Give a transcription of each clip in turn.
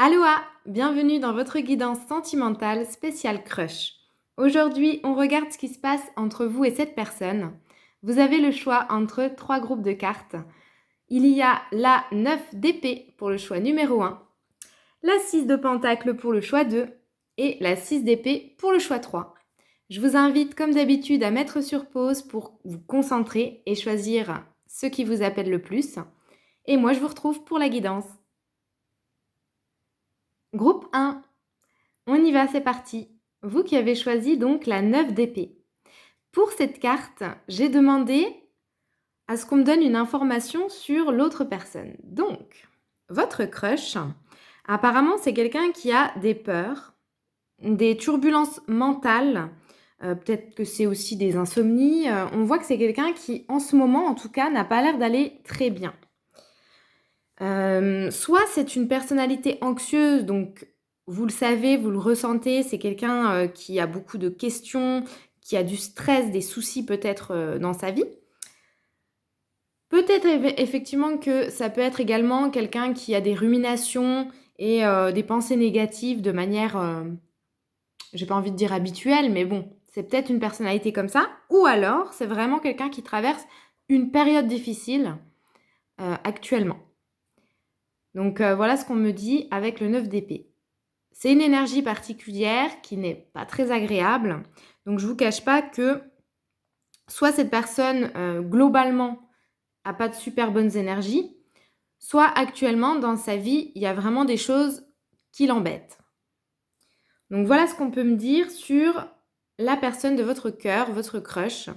Aloha, bienvenue dans votre guidance sentimentale spéciale crush. Aujourd'hui, on regarde ce qui se passe entre vous et cette personne. Vous avez le choix entre 3 groupes de cartes. Il y a la 9 d'épée pour le choix numéro 1, la 6 de pentacle pour le choix 2 et la 6 d'épée pour le choix 3. Je vous invite comme d'habitude à mettre sur pause pour vous concentrer et choisir ce qui vous appelle le plus. Et moi, je vous retrouve pour la guidance. Groupe 1. On y va, c'est parti. Vous qui avez choisi donc la 9 d'épée. Pour cette carte, j'ai demandé à ce qu'on me donne une information sur l'autre personne. Donc, votre crush, apparemment, c'est quelqu'un qui a des peurs, des turbulences mentales, peut-être que c'est aussi des insomnies. On voit que c'est quelqu'un qui, en ce moment, en tout cas, n'a pas l'air d'aller très bien. Soit c'est une personnalité anxieuse, donc vous le savez, vous le ressentez, c'est quelqu'un qui a beaucoup de questions, qui a du stress, des soucis peut-être dans sa vie. Peut-être effectivement que ça peut être également quelqu'un qui a des ruminations et des pensées négatives de manière, j'ai pas envie de dire habituelle, mais bon, c'est peut-être une personnalité comme ça. Ou alors, c'est vraiment quelqu'un qui traverse une période difficile actuellement. Donc voilà ce qu'on me dit avec le 9 d'épée. C'est une énergie particulière qui n'est pas très agréable. Donc je ne vous cache pas que soit cette personne globalement n'a pas de super bonnes énergies, soit actuellement dans sa vie, il y a vraiment des choses qui l'embêtent. Donc voilà ce qu'on peut me dire sur la personne de votre cœur, votre crush.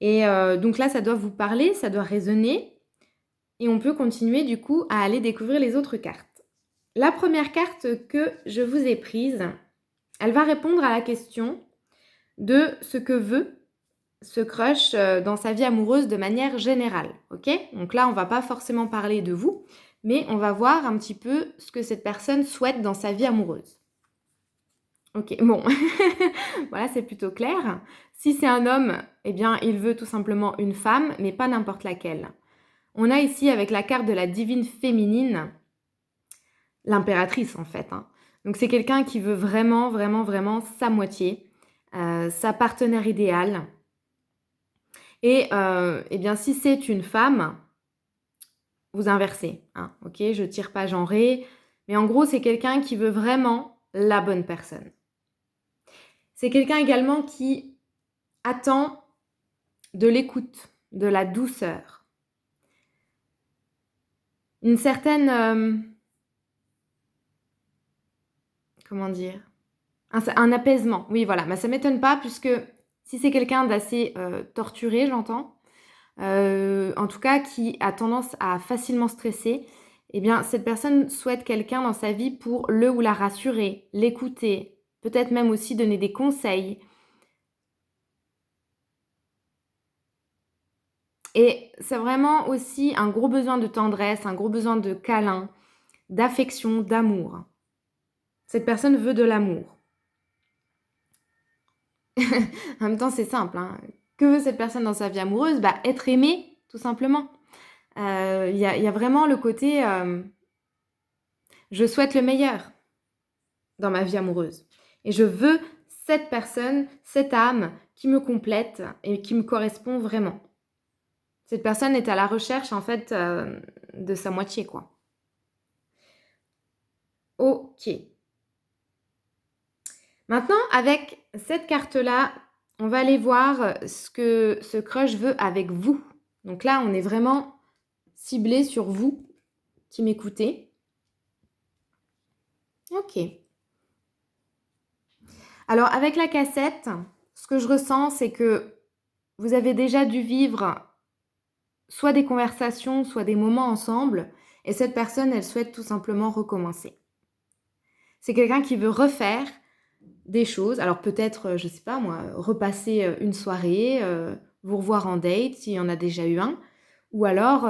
Et donc là, ça doit vous parler, ça doit résonner. Et on peut continuer du coup à aller découvrir les autres cartes. La première carte que je vous ai prise, elle va répondre à la question de ce que veut ce crush dans sa vie amoureuse de manière générale. Ok ? Donc là, on ne va pas forcément parler de vous, mais on va voir un petit peu ce que cette personne souhaite dans sa vie amoureuse. Ok, bon, voilà, c'est plutôt clair. Si c'est un homme, eh bien, il veut tout simplement une femme, mais pas n'importe laquelle. On a ici, avec la carte de la divine féminine, l'impératrice en fait. Donc c'est quelqu'un qui veut vraiment, vraiment, vraiment sa moitié, sa partenaire idéale. Et eh bien si c'est une femme, vous inversez. Ok, je tire pas genré, mais en gros c'est quelqu'un qui veut vraiment la bonne personne. C'est quelqu'un également qui attend de l'écoute, de la douceur. Une certaine... comment dire ? Un apaisement, oui voilà, mais ça ne m'étonne pas puisque si c'est quelqu'un d'assez torturé, j'entends, en tout cas qui a tendance à facilement stresser, eh bien cette personne souhaite quelqu'un dans sa vie pour le ou la rassurer, l'écouter, peut-être même aussi donner des conseils. Et c'est vraiment aussi un gros besoin de tendresse, un gros besoin de câlin, d'affection, d'amour. Cette personne veut de l'amour. En même temps, c'est simple. Que veut cette personne dans sa vie amoureuse ? Être aimée, tout simplement. Il y a vraiment le côté je souhaite le meilleur dans ma vie amoureuse. Et je veux cette personne, cette âme qui me complète et qui me correspond vraiment. Cette personne est à la recherche, en fait, de sa moitié, quoi. Ok. Maintenant, avec cette carte-là, on va aller voir ce que ce crush veut avec vous. Donc là, on est vraiment ciblé sur vous qui m'écoutez. Ok. Alors, avec la cassette, ce que je ressens, c'est que vous avez déjà dû vivre soit des conversations, soit des moments ensemble, et cette personne, elle souhaite tout simplement recommencer. C'est quelqu'un qui veut refaire des choses, alors peut-être, je sais pas moi, repasser une soirée, vous revoir en date, s'il y en a déjà eu un, ou alors,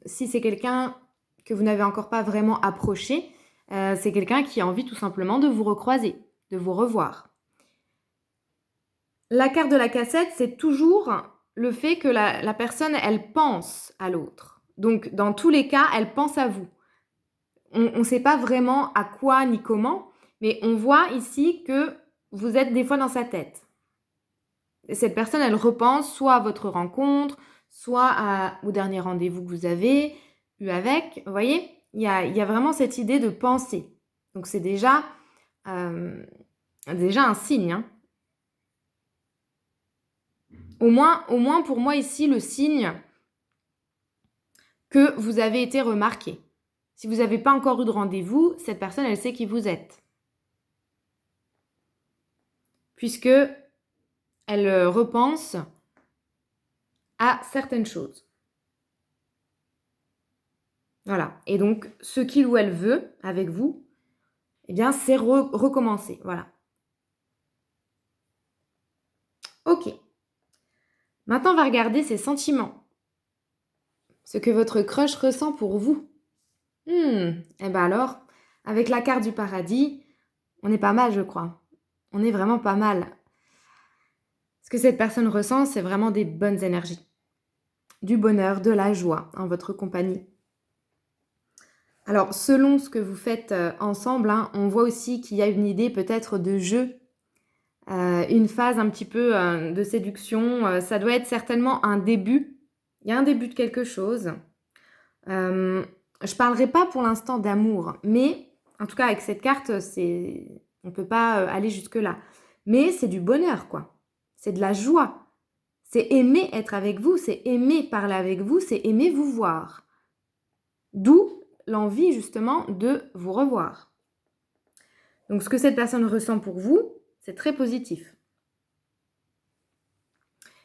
si c'est quelqu'un que vous n'avez encore pas vraiment approché, c'est quelqu'un qui a envie tout simplement de vous recroiser, de vous revoir. La carte de la cassette, c'est toujours le fait que la personne, elle pense à l'autre. Donc, dans tous les cas, elle pense à vous. on ne sait pas vraiment à quoi ni comment, mais on voit ici que vous êtes des fois dans sa tête. Et cette personne, elle repense soit à votre rencontre, soit au dernier rendez-vous que vous avez eu avec. Vous voyez, il y a vraiment cette idée de penser. Donc c'est déjà un signe, hein. Au moins pour moi ici, le signe que vous avez été remarqué. Si vous n'avez pas encore eu de rendez-vous, cette personne, elle sait qui vous êtes. Puisque elle repense à certaines choses. Voilà. Et donc, ce qu'il ou elle veut avec vous, eh bien, c'est recommencer. Voilà. Ok. Maintenant, on va regarder ses sentiments. Ce que votre crush ressent pour vous. Eh bien alors, avec la carte du paradis, on est pas mal, je crois. On est vraiment pas mal. Ce que cette personne ressent, c'est vraiment des bonnes énergies. Du bonheur, de la joie en votre compagnie. Alors, selon ce que vous faites ensemble, hein, on voit aussi qu'il y a une idée peut-être de jeu, une phase un petit peu de séduction. Ça doit être certainement un début. Il y a un début de quelque chose. Je ne parlerai pas pour l'instant d'amour, mais en tout cas avec cette carte, on ne peut pas aller jusque-là. Mais c'est du bonheur, quoi. C'est de la joie. C'est aimer être avec vous, c'est aimer parler avec vous, c'est aimer vous voir. D'où l'envie justement de vous revoir. Donc ce que cette personne ressent pour vous, c'est très positif.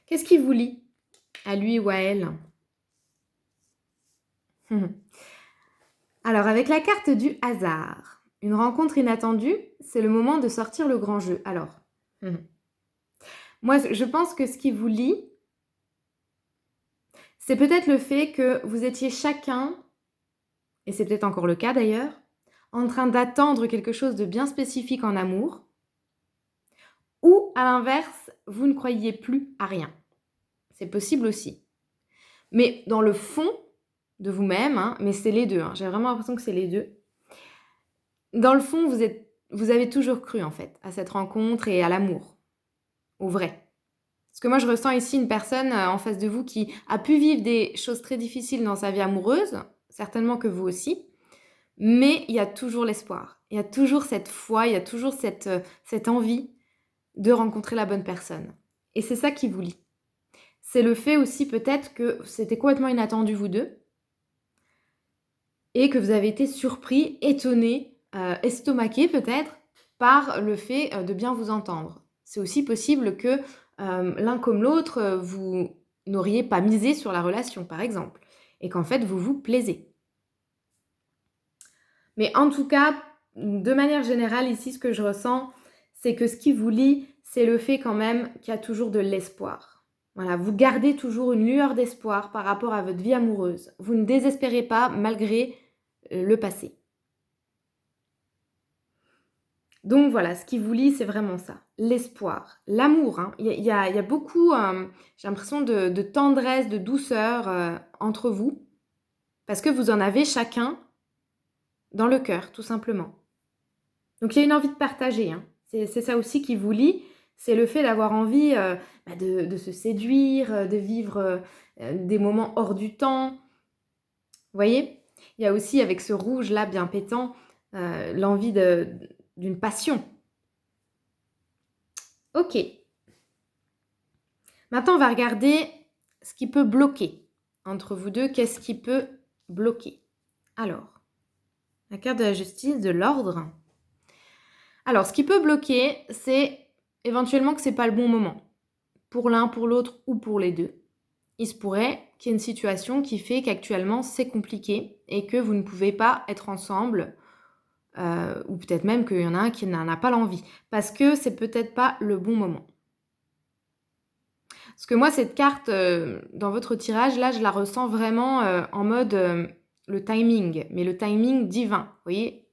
Qu'est-ce qui vous lie à lui ou à elle? Alors avec la carte du hasard, une rencontre inattendue, c'est le moment de sortir le grand jeu. Alors, moi je pense que ce qui vous lie, c'est peut-être le fait que vous étiez chacun, et c'est peut-être encore le cas d'ailleurs, en train d'attendre quelque chose de bien spécifique en amour, ou à l'inverse, vous ne croyiez plus à rien. C'est possible aussi. Mais dans le fond de vous-même, hein, mais c'est les deux, hein, j'ai vraiment l'impression que c'est les deux. Dans le fond, vous avez toujours cru en fait à cette rencontre et à l'amour, au vrai. Parce que moi, je ressens ici une personne en face de vous qui a pu vivre des choses très difficiles dans sa vie amoureuse, certainement que vous aussi, mais il y a toujours l'espoir, il y a toujours cette foi, il y a toujours cette envie de rencontrer la bonne personne. Et c'est ça qui vous lie. C'est le fait aussi peut-être que c'était complètement inattendu vous deux et que vous avez été surpris, étonné, estomaqué peut-être par le fait de bien vous entendre. C'est aussi possible que l'un comme l'autre, vous n'auriez pas misé sur la relation par exemple et qu'en fait vous vous plaisez. Mais en tout cas, de manière générale ici ce que je ressens, c'est que ce qui vous lie, c'est le fait quand même qu'il y a toujours de l'espoir. Voilà, vous gardez toujours une lueur d'espoir par rapport à votre vie amoureuse. Vous ne désespérez pas malgré le passé. Donc voilà, ce qui vous lie, c'est vraiment ça, l'espoir, l'amour. Hein. Il y a beaucoup, j'ai l'impression, de tendresse, de douceur entre vous, parce que vous en avez chacun dans le cœur, tout simplement. Donc il y a une envie de partager, hein. C'est ça aussi qui vous lie, c'est le fait d'avoir envie de se séduire, de vivre des moments hors du temps. Vous voyez? Il y a aussi avec ce rouge là bien pétant, l'envie d'une passion. Ok. Maintenant, on va regarder ce qui peut bloquer entre vous deux. Qu'est-ce qui peut bloquer? Alors, la carte de la justice, de l'ordre. Alors, ce qui peut bloquer, c'est éventuellement que ce n'est pas le bon moment. Pour l'un, pour l'autre ou pour les deux. Il se pourrait qu'il y ait une situation qui fait qu'actuellement, c'est compliqué et que vous ne pouvez pas être ensemble. Ou peut-être même qu'il y en a un qui n'en a pas l'envie. Parce que c'est peut-être pas le bon moment. Parce que moi, cette carte, dans votre tirage, là, je la ressens vraiment en mode le timing, mais le timing divin. Vous voyez,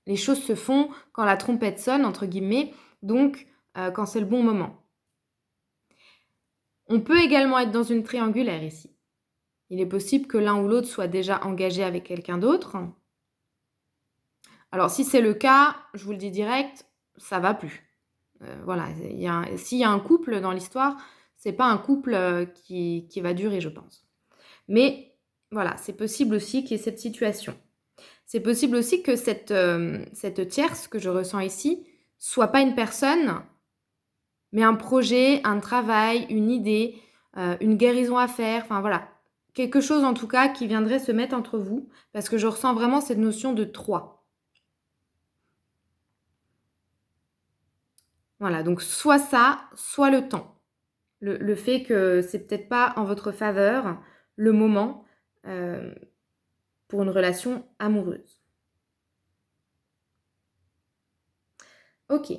les choses se font quand la trompette sonne, entre guillemets, donc quand c'est le bon moment. On peut également être dans une triangulaire ici. Il est possible que l'un ou l'autre soit déjà engagé avec quelqu'un d'autre. Alors si c'est le cas, je vous le dis direct, ça va plus. Voilà, s'il y a un couple dans l'histoire, c'est pas un couple qui va durer, je pense. Mais voilà, c'est possible aussi qu'il y ait cette situation. C'est possible aussi que cette tierce que je ressens ici soit pas une personne, mais un projet, un travail, une idée, une guérison à faire, enfin voilà. Quelque chose en tout cas qui viendrait se mettre entre vous, parce que je ressens vraiment cette notion de 3. Voilà, donc soit ça, soit le temps. Le fait que c'est peut-être pas en votre faveur le moment pour une relation amoureuse. Ok.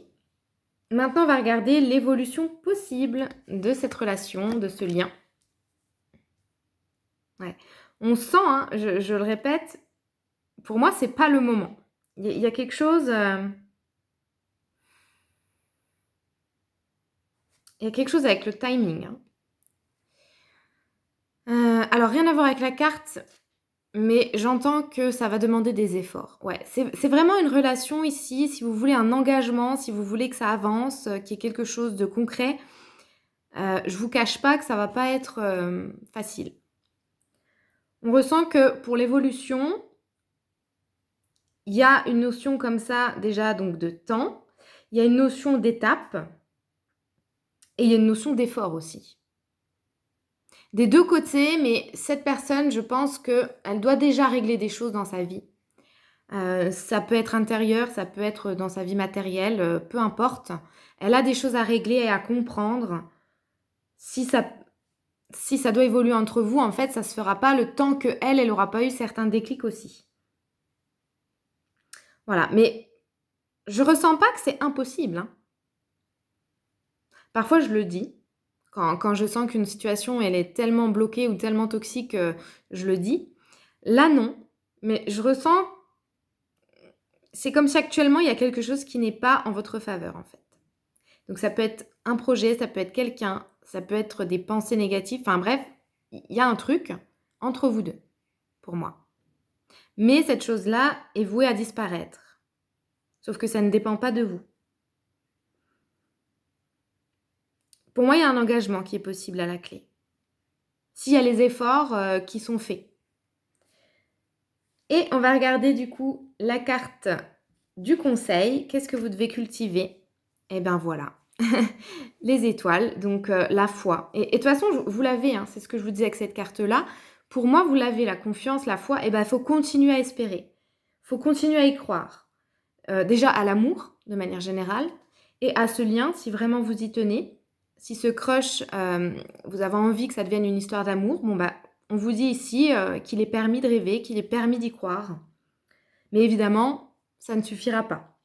Maintenant, on va regarder l'évolution possible de cette relation, de ce lien. Ouais. On sent, hein, je le répète, pour moi, c'est pas le moment. Il y a quelque chose. Il y a quelque chose avec le timing. Hein. Alors, rien à voir avec la carte, mais j'entends que ça va demander des efforts. Ouais, c'est vraiment une relation ici, si vous voulez un engagement, si vous voulez que ça avance, qu'il y ait quelque chose de concret, je vous cache pas que ça va pas être facile. On ressent que pour l'évolution, il y a une notion comme ça déjà donc de temps, il y a une notion d'étape et il y a une notion d'effort aussi. Des deux côtés, mais cette personne, je pense qu'elle doit déjà régler des choses dans sa vie. Ça peut être intérieur, ça peut être dans sa vie matérielle, peu importe. Elle a des choses à régler et à comprendre. Si ça doit évoluer entre vous, en fait, ça ne se fera pas le temps qu'elle n'aura pas eu certains déclics aussi. Voilà, mais je ressens pas que c'est impossible. Hein. Parfois, je le dis. Quand je sens qu'une situation, elle est tellement bloquée ou tellement toxique, je le dis. Là, non. Mais je ressens... C'est comme si actuellement, il y a quelque chose qui n'est pas en votre faveur, en fait. Donc, ça peut être un projet, ça peut être quelqu'un, ça peut être des pensées négatives. Enfin, bref, il y a un truc entre vous deux, pour moi. Mais cette chose-là est vouée à disparaître. Sauf que ça ne dépend pas de vous. Pour moi, il y a un engagement qui est possible à la clé. S'il y a les efforts qui sont faits. Et on va regarder du coup la carte du conseil. Qu'est-ce que vous devez cultiver? Eh bien voilà, les étoiles, donc la foi. Et de toute façon, vous l'avez, hein, c'est ce que je vous dis avec cette carte-là. Pour moi, vous l'avez, la confiance, la foi. Eh bien, il faut continuer à espérer. Il faut continuer à y croire. Déjà à l'amour, de manière générale, et à ce lien, si vraiment vous y tenez. Si ce crush, vous avez envie que ça devienne une histoire d'amour, bon bah, on vous dit ici qu'il est permis de rêver, qu'il est permis d'y croire. Mais évidemment, ça ne suffira pas.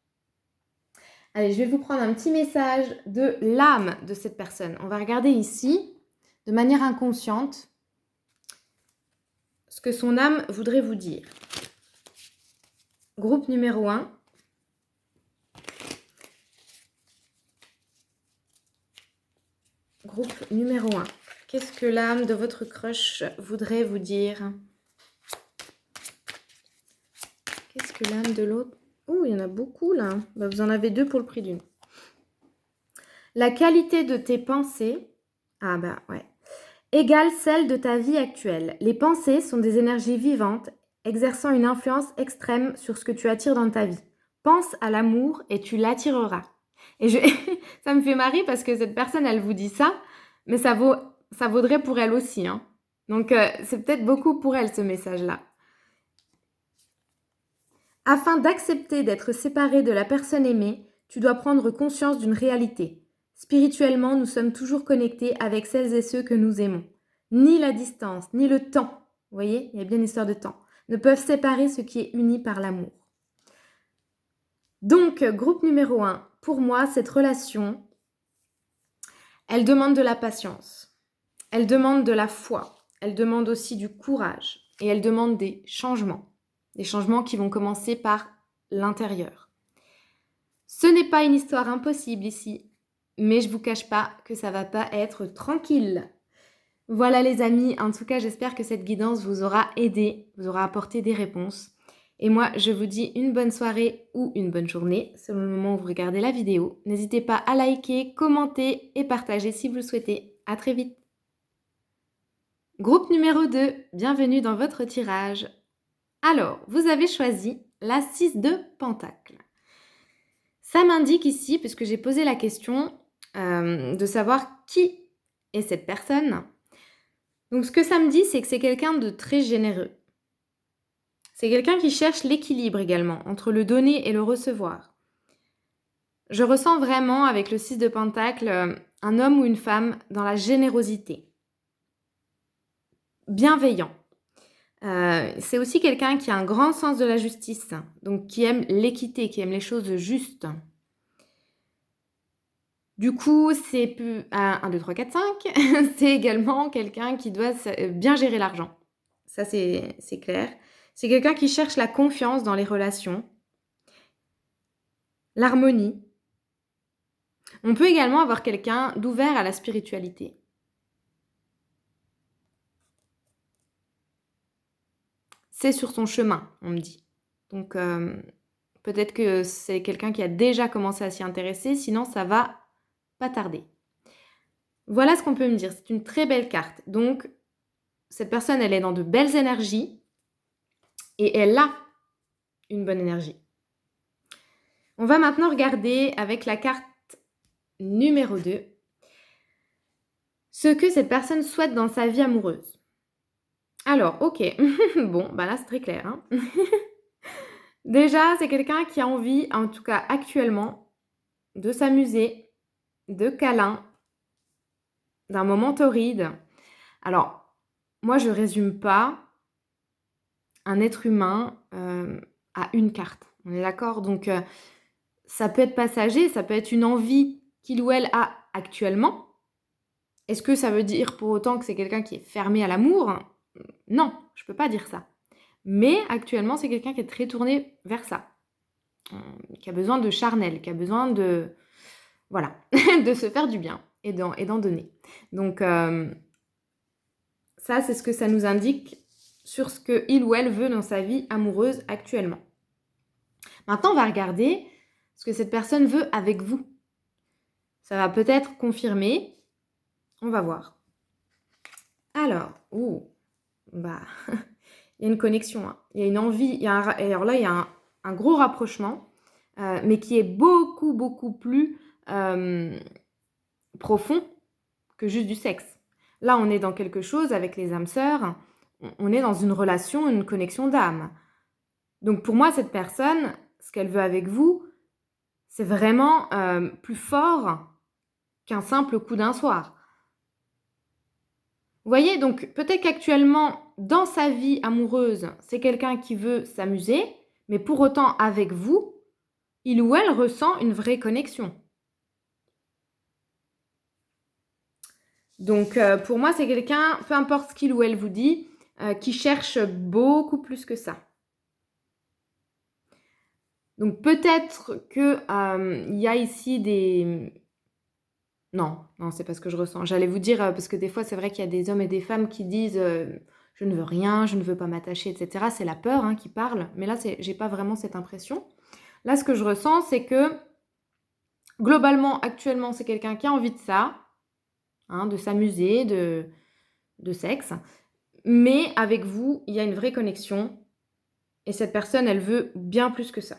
Allez, je vais vous prendre un petit message de l'âme de cette personne. On va regarder ici, de manière inconsciente, ce que son âme voudrait vous dire. Groupe numéro 1. Groupe numéro 1. Qu'est-ce que l'âme de votre crush voudrait vous dire? Qu'est-ce que l'âme de l'autre... Oh, il y en a beaucoup là. Bah, vous en avez 2 pour le prix d'une. La qualité de tes pensées... Ah bah ouais. Égale celle de ta vie actuelle. Les pensées sont des énergies vivantes, exerçant une influence extrême sur ce que tu attires dans ta vie. Pense à l'amour et tu l'attireras. Et ça me fait marrer parce que cette personne, elle vous dit ça, mais ça vaudrait pour elle aussi. Hein. Donc, c'est peut-être beaucoup pour elle, ce message-là. Afin d'accepter d'être séparé de la personne aimée, tu dois prendre conscience d'une réalité. Spirituellement, nous sommes toujours connectés avec celles et ceux que nous aimons. Ni la distance, ni le temps, vous voyez, il y a bien une histoire de temps, ne peuvent séparer ce qui est uni par l'amour. Donc, groupe numéro 1, pour moi, cette relation, elle demande de la patience, elle demande de la foi, elle demande aussi du courage et elle demande des changements qui vont commencer par l'intérieur. Ce n'est pas une histoire impossible ici, mais je ne vous cache pas que ça ne va pas être tranquille. Voilà les amis, en tout cas j'espère que cette guidance vous aura aidé, vous aura apporté des réponses. Et moi, je vous dis une bonne soirée ou une bonne journée, selon le moment où vous regardez la vidéo. N'hésitez pas à liker, commenter et partager si vous le souhaitez. À très vite. Groupe numéro 2, bienvenue dans votre tirage. Alors, vous avez choisi la 6 de Pentacle. Ça m'indique ici, puisque j'ai posé la question, de savoir qui est cette personne. Donc ce que ça me dit, c'est que c'est quelqu'un de très généreux. C'est quelqu'un qui cherche l'équilibre également, entre le donner et le recevoir. Je ressens vraiment, avec le 6 de Pentacle, un homme ou une femme dans la générosité. Bienveillant. C'est aussi quelqu'un qui a un grand sens de la justice, donc qui aime l'équité, qui aime les choses justes. Du coup, c'est plus 1, 2, 3, 4, 5. C'est également quelqu'un qui doit bien gérer l'argent. Ça, c'est clair. C'est quelqu'un qui cherche la confiance dans les relations, l'harmonie. On peut également avoir quelqu'un d'ouvert à la spiritualité. C'est sur son chemin, on me dit. Donc, peut-être que c'est quelqu'un qui a déjà commencé à s'y intéresser, sinon ça va pas tarder. Voilà ce qu'on peut me dire. C'est une très belle carte. Donc, cette personne, elle est dans de belles énergies et elle a une bonne énergie. On va maintenant regarder avec la carte numéro 2 ce que cette personne souhaite dans sa vie amoureuse. Alors, ok, bon, bah là c'est très clair. Hein. Déjà, c'est quelqu'un qui a envie, en tout cas actuellement, de s'amuser, de câlins, d'un moment torride. Alors, moi je résume pas un être humain à une carte. On est d'accord? Donc, ça peut être passager, ça peut être une envie qu'il ou elle a actuellement. Est-ce que ça veut dire pour autant que c'est quelqu'un qui est fermé à l'amour? Non, je ne peux pas dire ça. Mais actuellement, c'est quelqu'un qui est très tourné vers ça. Qui a besoin de charnel, qui a besoin de... Voilà, de se faire du bien et d'en donner. Donc, ça, c'est ce que ça nous indique sur ce qu'il ou elle veut dans sa vie amoureuse actuellement. Maintenant, on va regarder ce que cette personne veut avec vous. Ça va peut-être confirmer. On va voir. Alors, bah, il y a une connexion, hein. Il y a une envie, alors là, il y a un gros rapprochement, mais qui est beaucoup, beaucoup plus profond que juste du sexe. Là, on est dans quelque chose avec les âmes sœurs, on est dans une relation, une connexion d'âme. Donc pour moi, cette personne, ce qu'elle veut avec vous, c'est vraiment plus fort qu'un simple coup d'un soir. Vous voyez, donc peut-être qu'actuellement, dans sa vie amoureuse, c'est quelqu'un qui veut s'amuser, mais pour autant, avec vous, il ou elle ressent une vraie connexion. Donc, pour moi, c'est quelqu'un, peu importe ce qu'il ou elle vous dit, qui cherche beaucoup plus que ça. Donc, peut-être qu'il y a ici des... Non, c'est pas ce que je ressens. J'allais vous dire, parce que des fois, c'est vrai qu'il y a des hommes et des femmes qui disent je ne veux rien, je ne veux pas m'attacher, etc. C'est la peur hein, qui parle. Mais là, j'ai pas vraiment cette impression. Là, ce que je ressens, c'est que globalement, actuellement, c'est quelqu'un qui a envie de ça, hein, de s'amuser, de sexe. Mais avec vous, il y a une vraie connexion. Et cette personne, elle veut bien plus que ça.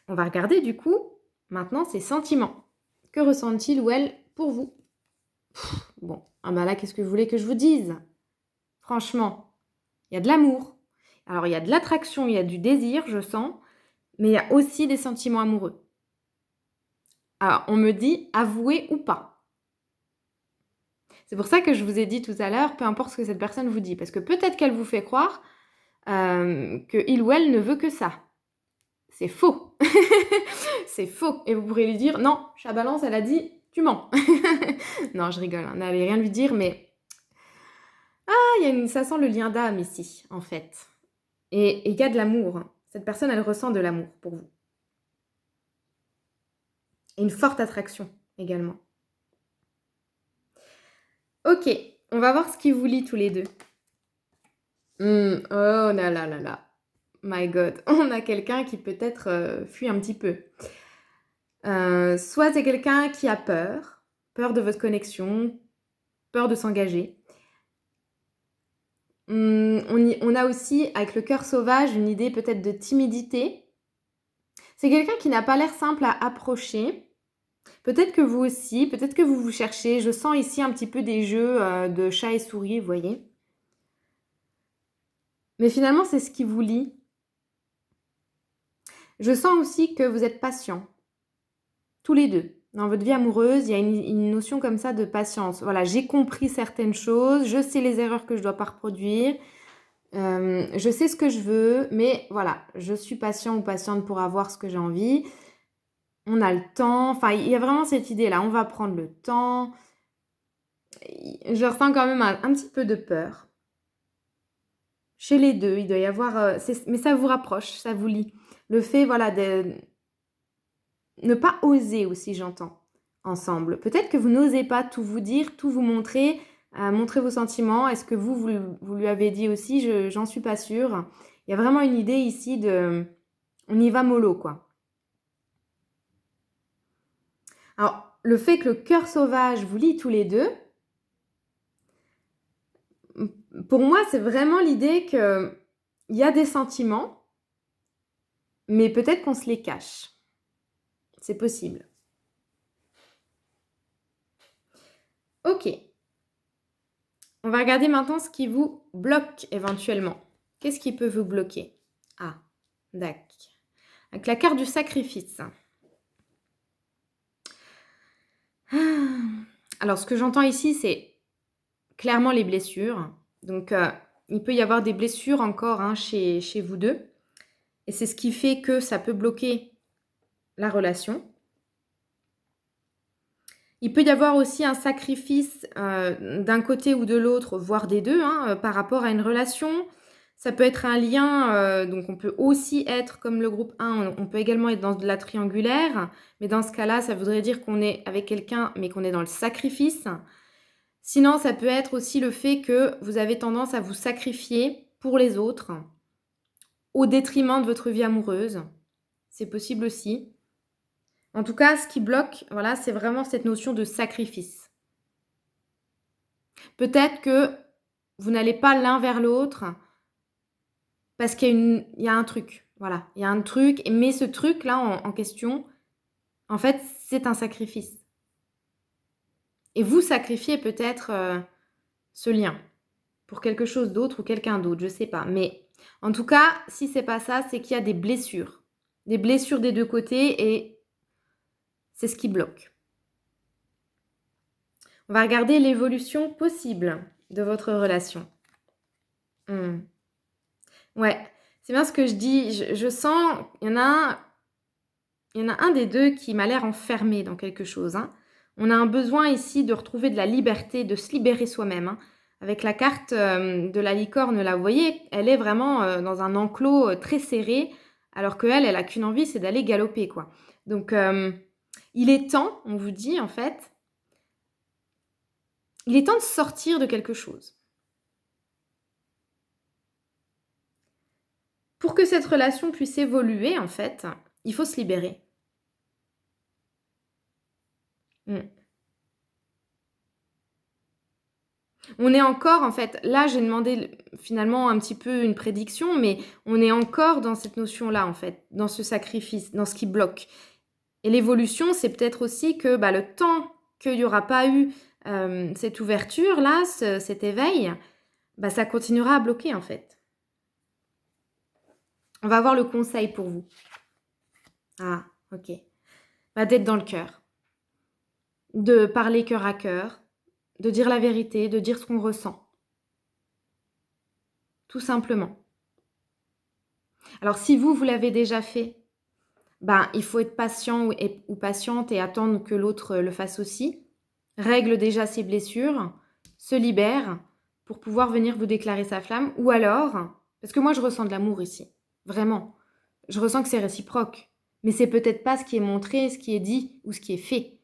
On va regarder du coup, maintenant, ses sentiments. Que ressent-il ou elle pour vous? Bon, là, qu'est-ce que vous voulez que je vous dise? Franchement, il y a de l'amour. Alors, il y a de l'attraction, il y a du désir, je sens. Mais il y a aussi des sentiments amoureux. Alors, on me dit avouer ou pas. C'est pour ça que je vous ai dit tout à l'heure, peu importe ce que cette personne vous dit. Parce que peut-être qu'elle vous fait croire qu'il ou elle ne veut que ça. C'est faux. C'est faux. Et vous pourrez lui dire, non, Chabalance, elle a dit, tu mens. Non, je rigole, hein, n'allez rien lui dire, mais... ça sent le lien d'âme ici, en fait. Et il y a de l'amour. Cette personne, elle ressent de l'amour pour vous. Et une forte attraction, également. Ok, on va voir ce qui vous lie tous les deux. Oh là là là là. My God. On a quelqu'un qui peut-être fuit un petit peu. Soit c'est quelqu'un qui a peur, peur de votre connexion, peur de s'engager. On a aussi, avec le cœur sauvage, une idée peut-être de timidité. C'est quelqu'un qui n'a pas l'air simple à approcher. Peut-être que vous aussi, peut-être que vous vous cherchez. Je sens ici un petit peu des jeux de chat et souris, vous voyez. Mais finalement, c'est ce qui vous lie. Je sens aussi que vous êtes patient, tous les deux. Dans votre vie amoureuse, il y a une notion comme ça de patience. Voilà, j'ai compris certaines choses, je sais les erreurs que je ne dois pas reproduire, je sais ce que je veux, mais voilà, je suis patient ou patiente pour avoir ce que j'ai envie. On a le temps, enfin, il y a vraiment cette idée-là, on va prendre le temps. Je ressens quand même un petit peu de peur. Chez les deux, il doit y avoir... mais ça vous rapproche, ça vous lie. Le fait, voilà, de ne pas oser aussi, j'entends, ensemble. Peut-être que vous n'osez pas tout vous dire, tout vous montrer, montrer vos sentiments. Est-ce que vous lui avez dit aussi? J'en suis pas sûre. Il y a vraiment une idée ici de... On y va mollo, quoi. Alors, le fait que le cœur sauvage vous lie tous les deux, pour moi, c'est vraiment l'idée qu'il y a des sentiments, mais peut-être qu'on se les cache. C'est possible. Ok. On va regarder maintenant ce qui vous bloque éventuellement. Qu'est-ce qui peut vous bloquer? Ah, d'accord. Avec la carte du sacrifice. Alors, ce que j'entends ici, c'est clairement les blessures. Donc, il peut y avoir des blessures encore chez vous deux. Et c'est ce qui fait que ça peut bloquer la relation. Il peut y avoir aussi un sacrifice d'un côté ou de l'autre, voire des deux, par rapport à une relation. Ça peut être un lien, donc on peut aussi être comme le groupe 1, on peut également être dans de la triangulaire, mais dans ce cas-là, ça voudrait dire qu'on est avec quelqu'un, mais qu'on est dans le sacrifice. Sinon, ça peut être aussi le fait que vous avez tendance à vous sacrifier pour les autres, au détriment de votre vie amoureuse. C'est possible aussi. En tout cas, ce qui bloque, voilà, c'est vraiment cette notion de sacrifice. Peut-être que vous n'allez pas l'un vers l'autre parce qu'il y a un truc. Voilà, il y a un truc, mais ce truc-là en question, en fait, c'est un sacrifice. Et vous sacrifiez peut-être ce lien pour quelque chose d'autre ou quelqu'un d'autre, je ne sais pas. Mais en tout cas, si c'est pas ça, c'est qu'il y a des blessures des deux côtés et c'est ce qui bloque. On va regarder l'évolution possible de votre relation. Ouais, c'est bien ce que je dis. Je sens, il y en a un des deux qui m'a l'air enfermé dans quelque chose. On a un besoin ici de retrouver de la liberté, de se libérer soi-même. Avec la carte de la licorne, là, vous voyez, elle est vraiment dans un enclos très serré, alors qu'elle, elle a qu'une envie, c'est d'aller galoper, quoi. Donc, il est temps, on vous dit, en fait, il est temps de sortir de quelque chose. Pour que cette relation puisse évoluer, en fait, il faut se libérer. On est encore, en fait, là j'ai demandé finalement un petit peu une prédiction, mais on est encore dans cette notion-là, en fait, dans ce sacrifice, dans ce qui bloque. Et l'évolution, c'est peut-être aussi que le temps qu'il n'y aura pas eu cette ouverture-là, cet éveil, ça continuera à bloquer, en fait. On va avoir le conseil pour vous. Ah, ok. D'être dans le cœur, de parler cœur à cœur, de dire la vérité, de dire ce qu'on ressent. Tout simplement. Alors si vous l'avez déjà fait, il faut être patient ou patiente et attendre que l'autre le fasse aussi. Règle déjà ses blessures, se libère pour pouvoir venir vous déclarer sa flamme. Ou alors, parce que moi je ressens de l'amour ici, vraiment. Je ressens que c'est réciproque. Mais c'est peut-être pas ce qui est montré, ce qui est dit ou ce qui est fait.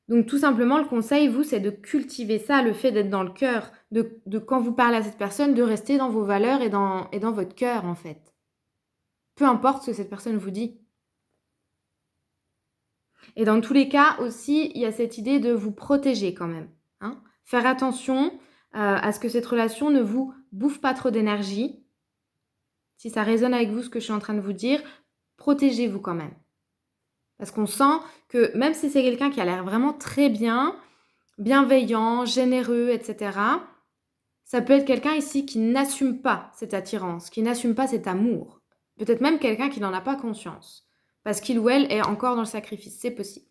Donc tout simplement, le conseil, vous, c'est de cultiver ça, le fait d'être dans le cœur, de quand vous parlez à cette personne, de rester dans vos valeurs et dans votre cœur, en fait. Peu importe ce que cette personne vous dit. Et dans tous les cas aussi, il y a cette idée de vous protéger quand même. Hein. Faire attention à ce que cette relation ne vous bouffe pas trop d'énergie. Si ça résonne avec vous ce que je suis en train de vous dire, protégez-vous quand même. Parce qu'on sent que même si c'est quelqu'un qui a l'air vraiment très bien, bienveillant, généreux, etc., ça peut être quelqu'un ici qui n'assume pas cette attirance, qui n'assume pas cet amour. Peut-être même quelqu'un qui n'en a pas conscience. Parce qu'il ou elle est encore dans le sacrifice. C'est possible.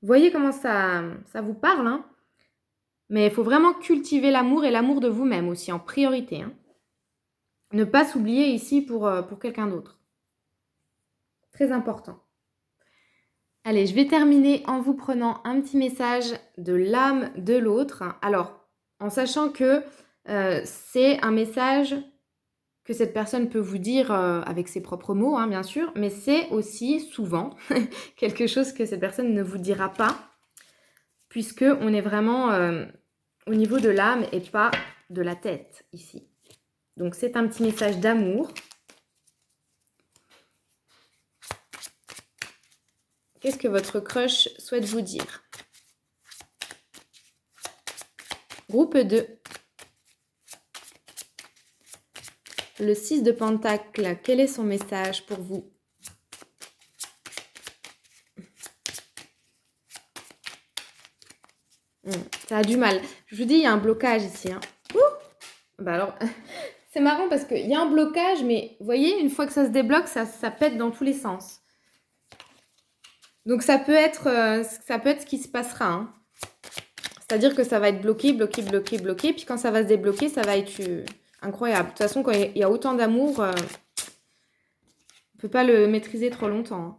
Vous voyez comment ça vous parle, hein? Mais il faut vraiment cultiver l'amour et l'amour de vous-même aussi en priorité. Hein. Ne pas s'oublier ici pour quelqu'un d'autre. Très important. Allez, je vais terminer en vous prenant un petit message de l'âme de l'autre. Alors, en sachant que c'est un message que cette personne peut vous dire avec ses propres mots, hein, bien sûr, mais c'est aussi souvent quelque chose que cette personne ne vous dira pas, puisqu'on est vraiment au niveau de l'âme et pas de la tête ici. Donc, c'est un petit message d'amour. Qu'est-ce que votre crush souhaite vous dire? Groupe 2. Le 6 de Pentacle, quel est son message pour vous? Ça a du mal. Je vous dis, il y a un blocage ici. Hein. Bah alors, c'est marrant parce qu'il y a un blocage, mais vous voyez, une fois que ça se débloque, ça pète dans tous les sens. Donc ça peut être ce qui se passera. Hein. C'est-à-dire que ça va être bloqué, bloqué, bloqué, bloqué. Puis quand ça va se débloquer, ça va être incroyable. De toute façon, quand il y a autant d'amour, on ne peut pas le maîtriser trop longtemps. Hein.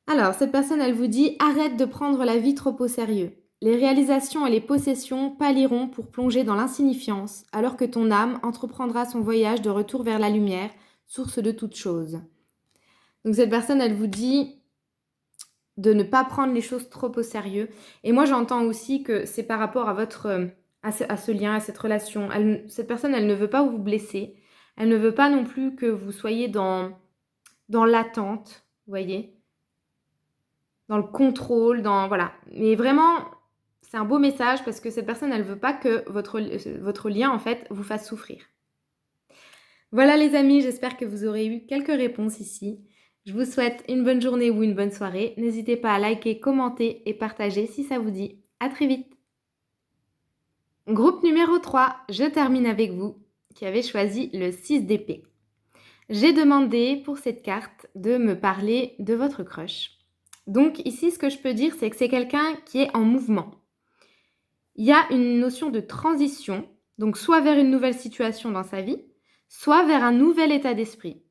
Alors, cette personne, elle vous dit « Arrête de prendre la vie trop au sérieux. Les réalisations et les possessions pâliront pour plonger dans l'insignifiance, alors que ton âme entreprendra son voyage de retour vers la lumière, source de toutes choses. » Donc cette personne, elle vous dit de ne pas prendre les choses trop au sérieux. Et moi, j'entends aussi que c'est par rapport à à ce lien, à cette relation. Cette personne, elle ne veut pas vous blesser. Elle ne veut pas non plus que vous soyez dans l'attente, vous voyez, dans le contrôle, voilà. Mais vraiment, c'est un beau message parce que cette personne, elle veut pas que votre lien, en fait, vous fasse souffrir. Voilà les amis, j'espère que vous aurez eu quelques réponses ici. Je vous souhaite une bonne journée ou une bonne soirée. N'hésitez pas à liker, commenter et partager si ça vous dit. À très vite. Groupe numéro 3, je termine avec vous qui avez choisi le 6 d'épée. J'ai demandé pour cette carte de me parler de votre crush. Donc ici, ce que je peux dire, c'est que c'est quelqu'un qui est en mouvement. Il y a une notion de transition, donc soit vers une nouvelle situation dans sa vie, soit vers un nouvel état d'esprit.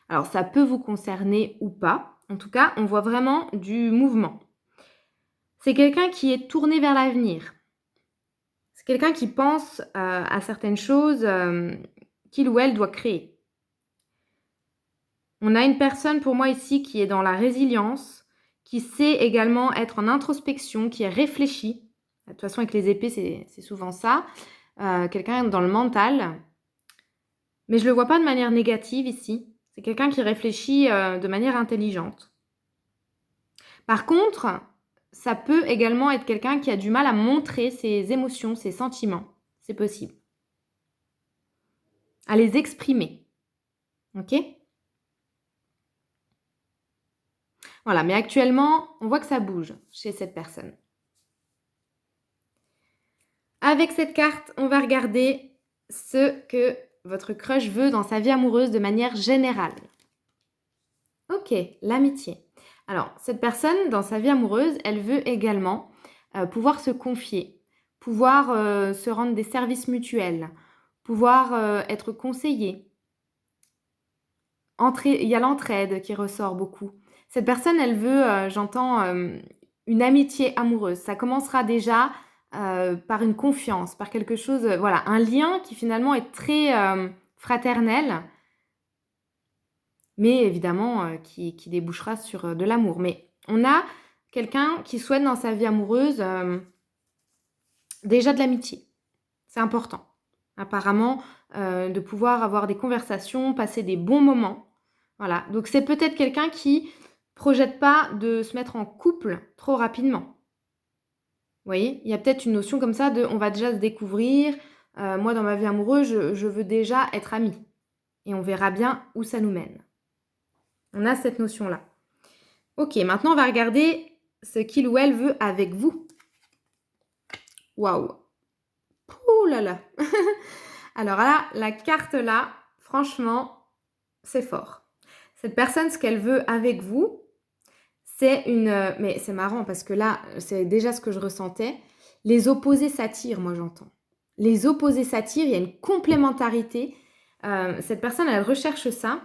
Alors ça peut vous concerner ou pas. En tout cas, on voit vraiment du mouvement. C'est quelqu'un qui est tourné vers l'avenir. C'est quelqu'un qui pense à certaines choses qu'il ou elle doit créer. On a une personne pour moi ici qui est dans la résilience, qui sait également être en introspection, qui est réfléchi. De toute façon, avec les épées, c'est souvent ça. Quelqu'un dans le mental. Mais je ne le vois pas de manière négative ici. C'est quelqu'un qui réfléchit de manière intelligente. Par contre, ça peut également être quelqu'un qui a du mal à montrer ses émotions, ses sentiments. C'est possible. À les exprimer. Ok ? Voilà, mais actuellement, on voit que ça bouge chez cette personne. Avec cette carte, on va regarder ce que votre crush veut dans sa vie amoureuse de manière générale. Ok, l'amitié. Alors, cette personne, dans sa vie amoureuse, elle veut également pouvoir se confier, pouvoir se rendre des services mutuels, pouvoir être conseillé. Il y a l'entraide qui ressort beaucoup. Cette personne, elle veut, j'entends, une amitié amoureuse. Ça commencera déjà par une confiance, par quelque chose, voilà, un lien qui finalement est très fraternel, mais évidemment qui débouchera sur de l'amour. Mais on a quelqu'un qui souhaite dans sa vie amoureuse déjà de l'amitié. C'est important, apparemment, de pouvoir avoir des conversations, passer des bons moments. Voilà, donc c'est peut-être quelqu'un qui projette pas de se mettre en couple trop rapidement. Vous voyez? Il y a peut-être une notion comme ça de on va déjà se découvrir. Moi, dans ma vie amoureuse, je veux déjà être amie. Et on verra bien où ça nous mène. On a cette notion-là. Ok, maintenant on va regarder ce qu'il ou elle veut avec vous. Waouh! Ouh là là! Alors là, la carte là, franchement, c'est fort. Cette personne, ce qu'elle veut avec vous, c'est une... mais c'est marrant parce que là, c'est déjà ce que je ressentais. Les opposés s'attirent, moi j'entends. Les opposés s'attirent, il y a une complémentarité. Cette personne, elle recherche ça.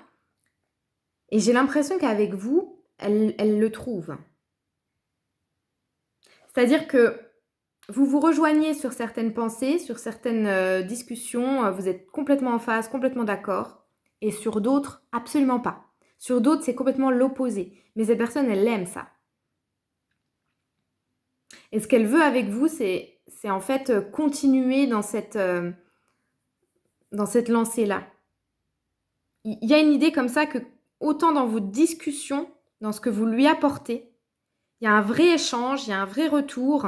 Et j'ai l'impression qu'avec vous, elle le trouve. C'est-à-dire que vous vous rejoignez sur certaines pensées, sur certaines discussions, vous êtes complètement en phase, complètement d'accord. Et sur d'autres, absolument pas. Sur d'autres, c'est complètement l'opposé. Mais cette personne, elle aime ça. Et ce qu'elle veut avec vous, c'est en fait continuer dans cette lancée-là. Il y a une idée comme ça que autant dans vos discussions, dans ce que vous lui apportez, il y a un vrai échange, il y a un vrai retour.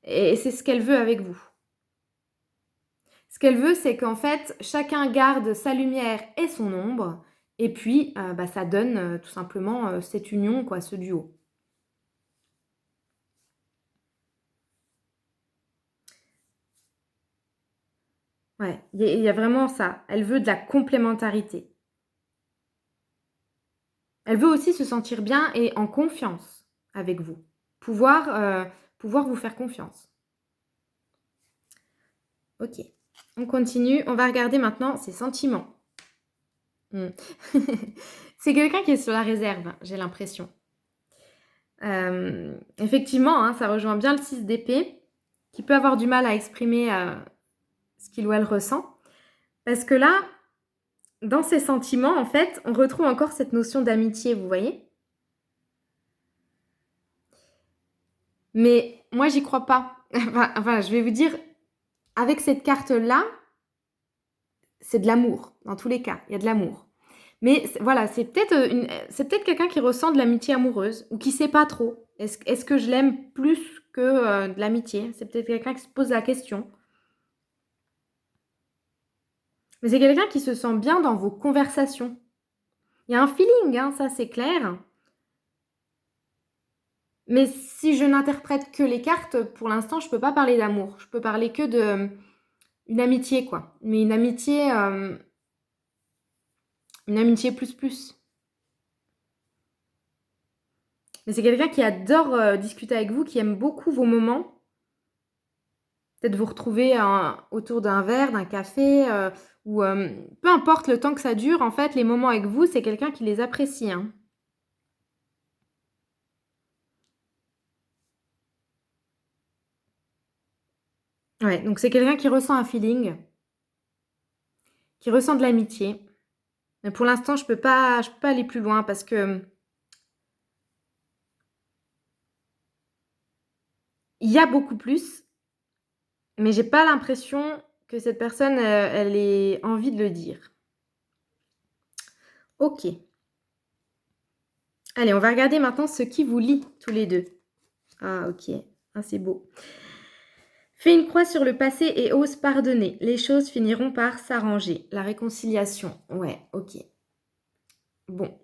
Et c'est ce qu'elle veut avec vous. Ce qu'elle veut, c'est qu'en fait, chacun garde sa lumière et son ombre. Et puis, ça donne tout simplement cette union, quoi, ce duo. Ouais, il y a vraiment ça. Elle veut de la complémentarité. Elle veut aussi se sentir bien et en confiance avec vous. Pouvoir vous faire confiance. Ok, on continue. On va regarder maintenant ses sentiments. C'est quelqu'un qui est sur la réserve, j'ai l'impression. Effectivement, hein, ça rejoint bien le 6 d'épée, qui peut avoir du mal à exprimer ce qu'il ou elle ressent. Parce que là, dans ses sentiments, en fait, on retrouve encore cette notion d'amitié, vous voyez? Mais moi, j'y crois pas. Enfin, je vais vous dire, avec cette carte-là, c'est de l'amour, dans tous les cas, il y a de l'amour. Mais voilà, c'est peut-être quelqu'un qui ressent de l'amitié amoureuse ou qui sait pas trop. Est-ce que je l'aime plus que de l'amitié? C'est peut-être quelqu'un qui se pose la question. Mais c'est quelqu'un qui se sent bien dans vos conversations. Il y a un feeling, hein, ça c'est clair. Mais si je n'interprète que les cartes, pour l'instant, je peux pas parler d'amour. Je peux parler que de une amitié, quoi. Mais une amitié plus plus. Mais c'est quelqu'un qui adore discuter avec vous, qui aime beaucoup vos moments. Peut-être vous retrouver autour d'un verre, d'un café, ou peu importe le temps que ça dure, en fait, les moments avec vous, c'est quelqu'un qui les apprécie, hein. Ouais, donc c'est quelqu'un qui ressent un feeling, qui ressent de l'amitié. Mais pour l'instant, je peux pas aller plus loin parce que il y a beaucoup plus, mais j'ai pas l'impression que cette personne, elle ait envie de le dire. Ok. Allez, on va regarder maintenant ce qui vous lie tous les deux. Ah, ok. Ah, c'est beau. Fais une croix sur le passé et ose pardonner. Les choses finiront par s'arranger. La réconciliation. Ouais, ok. Bon.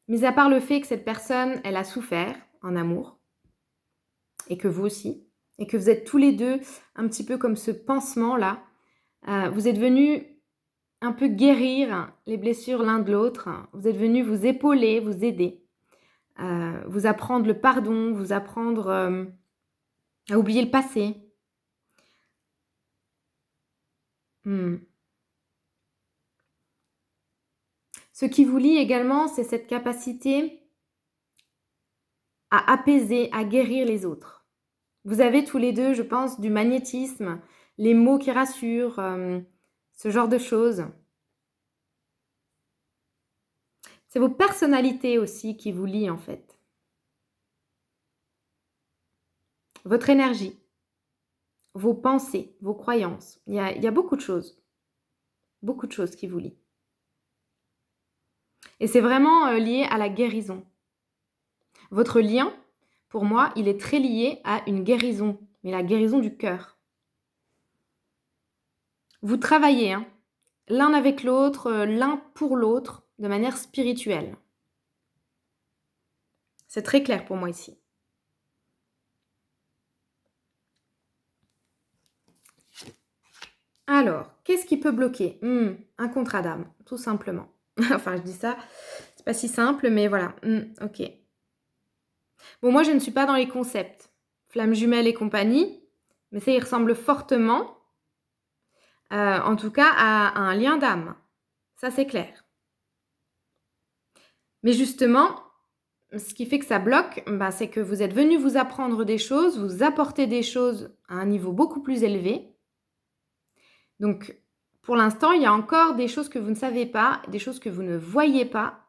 Mis à part le fait que cette personne, elle a souffert en amour, et que vous aussi, et que vous êtes tous les deux un petit peu comme ce pansement-là, vous êtes venus un peu guérir les blessures l'un de l'autre, vous êtes venus vous épauler, vous aider, vous apprendre le pardon, vous apprendre à oublier le passé. Ce qui vous lie également, c'est cette capacité à apaiser, à guérir les autres. Vous avez tous les deux, je pense, du magnétisme, les mots qui rassurent, ce genre de choses. C'est vos personnalités aussi qui vous lient en fait. Votre énergie, vos pensées, vos croyances. Il y a beaucoup de choses qui vous lient. Et c'est vraiment lié à la guérison. Votre lien, pour moi, il est très lié à une guérison, mais la guérison du cœur. Vous travaillez, hein, l'un avec l'autre, l'un pour l'autre, de manière spirituelle. C'est très clair pour moi ici. Alors, qu'est-ce qui peut bloquer? Un contrat d'âme, tout simplement. Enfin, je dis ça, c'est pas si simple, mais voilà. Ok. Bon, moi, je ne suis pas dans les concepts. Flamme jumelle et compagnie, mais ça, il ressemble fortement, en tout cas, à un lien d'âme. Ça, c'est clair. Mais justement, ce qui fait que ça bloque, bah, c'est que vous êtes venu vous apprendre des choses, vous apporter des choses à un niveau beaucoup plus élevé. Donc, pour l'instant, il y a encore des choses que vous ne savez pas, des choses que vous ne voyez pas.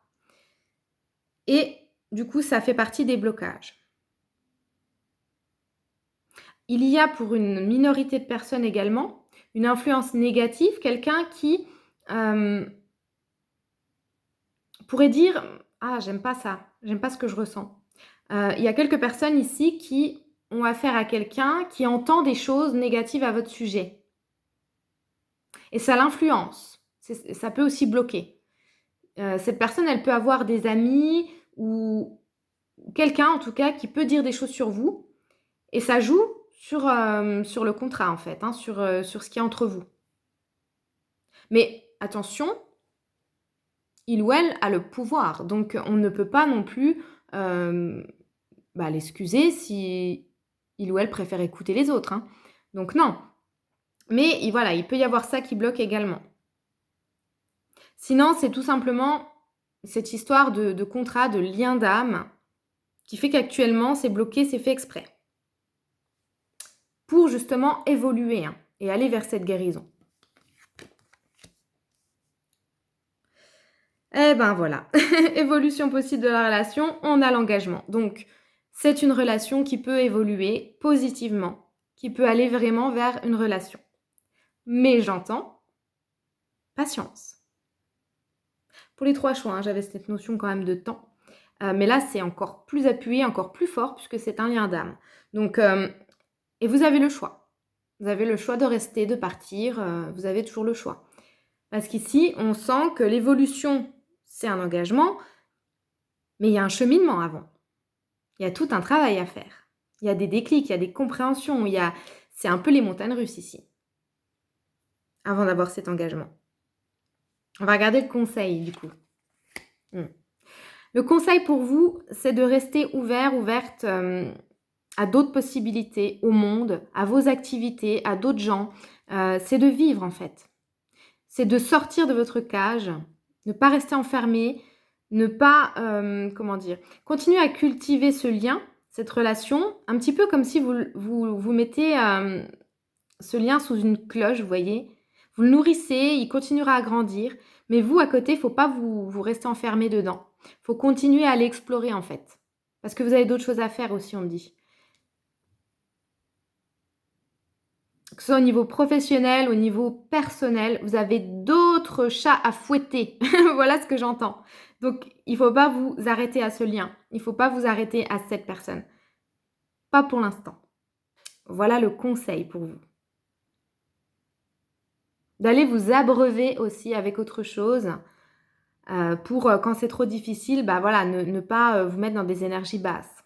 Et du coup, ça fait partie des blocages. Il y a pour une minorité de personnes également une influence négative, quelqu'un qui pourrait dire « Ah, j'aime pas ça, j'aime pas ce que je ressens ». Il y a quelques personnes ici qui ont affaire à quelqu'un qui entend des choses négatives à votre sujet. Et ça l'influence. Ça peut aussi bloquer. Cette personne, elle peut avoir des amis ou quelqu'un, en tout cas, qui peut dire des choses sur vous. Et ça joue sur le contrat, en fait, hein, sur ce qu'il y a entre vous. Mais attention, il ou elle a le pouvoir. Donc, on ne peut pas non plus l'excuser si il ou elle préfère écouter les autres. Hein. Donc, non. Mais voilà, il peut y avoir ça qui bloque également. Sinon, c'est tout simplement cette histoire de contrat, de lien d'âme, qui fait qu'actuellement, c'est bloqué, c'est fait exprès. Pour justement évoluer hein, et aller vers cette guérison. Eh ben voilà, évolution possible de la relation, on a l'engagement. Donc, c'est une relation qui peut évoluer positivement, qui peut aller vraiment vers une relation. Mais j'entends, patience. Pour les 3 choix, hein, j'avais cette notion quand même de temps. Mais là, c'est encore plus appuyé, encore plus fort, puisque c'est un lien d'âme. Donc, et vous avez le choix. Vous avez le choix de rester, de partir, vous avez toujours le choix. Parce qu'ici, on sent que l'évolution, c'est un engagement, mais il y a un cheminement avant. Il y a tout un travail à faire. Il y a des déclics, il y a des compréhensions, c'est un peu les montagnes russes ici, avant d'avoir cet engagement. On va regarder le conseil, du coup. Le conseil pour vous, c'est de rester ouverte à d'autres possibilités, au monde, à vos activités, à d'autres gens. C'est de vivre, en fait. C'est de sortir de votre cage, ne pas rester enfermé, ne pas, continuer à cultiver ce lien, cette relation, un petit peu comme si vous mettez ce lien sous une cloche, vous voyez. Vous le nourrissez, il continuera à grandir, mais vous, à côté, il ne faut pas vous rester enfermé dedans. Il faut continuer à l'explorer, en fait. Parce que vous avez d'autres choses à faire aussi, on me dit. Que ce soit au niveau professionnel, au niveau personnel, vous avez d'autres chats à fouetter. Voilà ce que j'entends. Donc, il ne faut pas vous arrêter à ce lien. Il ne faut pas vous arrêter à cette personne. Pas pour l'instant. Voilà le conseil pour vous. D'aller vous abreuver aussi avec autre chose pour quand c'est trop difficile, ne pas vous mettre dans des énergies basses.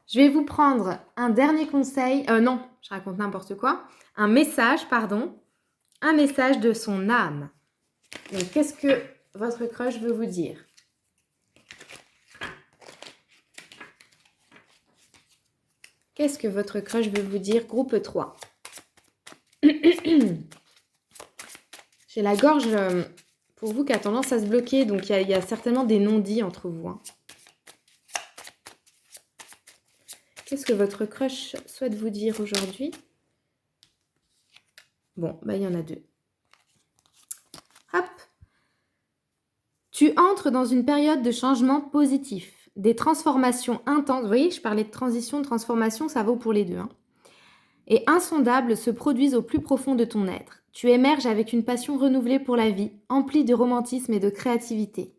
Je vais vous prendre un dernier conseil. Non, je raconte n'importe quoi. Un message de son âme. Donc, qu'est-ce que votre crush veut vous dire? Qu'est-ce que votre crush veut vous dire? Groupe 3. J'ai la gorge, pour vous, qui a tendance à se bloquer. Donc, il y a certainement des non-dits entre vous. Hein. Qu'est-ce que votre crush souhaite vous dire aujourd'hui? Bon, il y en a 2. Hop. entres dans une période de changement positif, des transformations intenses. Vous voyez, je parlais de transition, de transformation, ça vaut pour les deux, hein. Et insondables se produisent au plus profond de ton être. Tu émerges avec une passion renouvelée pour la vie, emplie de romantisme et de créativité.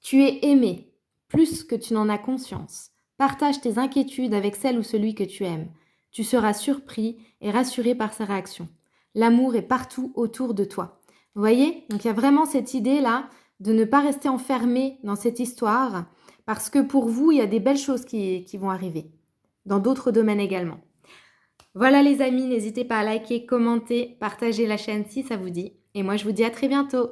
Tu es aimé, plus que tu n'en as conscience. Partage tes inquiétudes avec celle ou celui que tu aimes. Tu seras surpris et rassuré par sa réaction. L'amour est partout autour de toi. Vous voyez? Donc il y a vraiment cette idée-là de ne pas rester enfermé dans cette histoire parce que pour vous, il y a des belles choses qui vont arriver. Dans d'autres domaines également. Voilà les amis, n'hésitez pas à liker, commenter, partager la chaîne si ça vous dit. Et moi je vous dis à très bientôt.